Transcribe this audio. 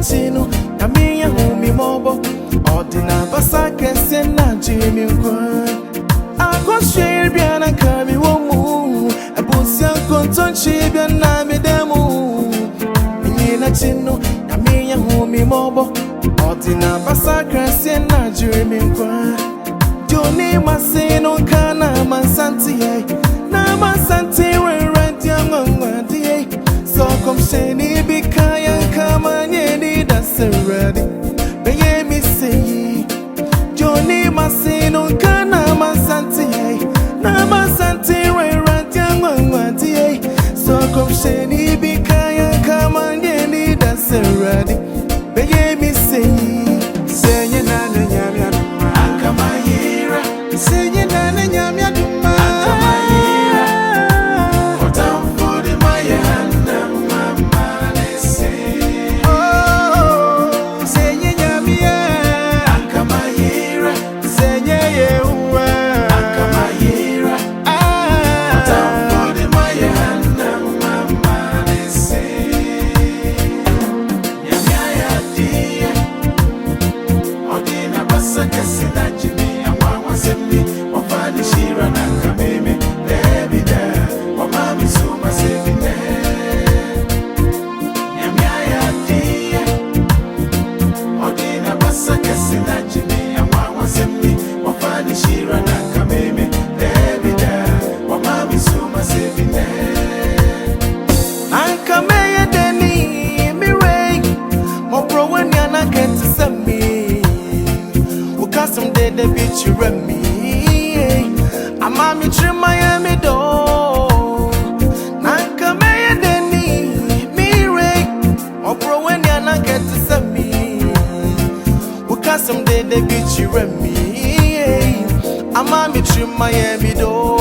Chino, Nyame humi mobo. Ordina basa kese na Jimmy Kwan. Ako share biana kami womu. Abusia konton chibia na midemu. Mina Chino, Nyame humi mobo. Ordina basa kese na Jimmy Kwan. Joni masino kana mansanti na mansanti we ranti amangwadi. So come sheni bikaya kama nyeni daseradi. Beye mi say Joni masino kana mansanti na mansanti we ranti amangwadi. So come sheni bikaya kama nyeni daseradi. Beye mi say Senye nana nyami aduma Akamayira Senye nana nyami aduma Akamayira Otamfudi maya hana mama nese Oh Senye nyami ya Akamayira Senye yehuwa Akamayira Otamfudi maya hana mama nese Nyami ayadiye Odina basa kasi na Jimmy Awawa sembi Wafani shira na kameme Debida Wamami suma sevine Nyamyaya diye Odina basa kasi na Jimmy Awawa sembi Wafani shira na kameme Debida Wamami suma sevine Ankameye deni Mirei Mopro wanyana keti semi Some day the bitch you run me. I'm a mitri Miami door. Nanka may deni me ray. Or bro when you're not get to send me. Because some day the bitch you run me. I'm a mitri Miami door.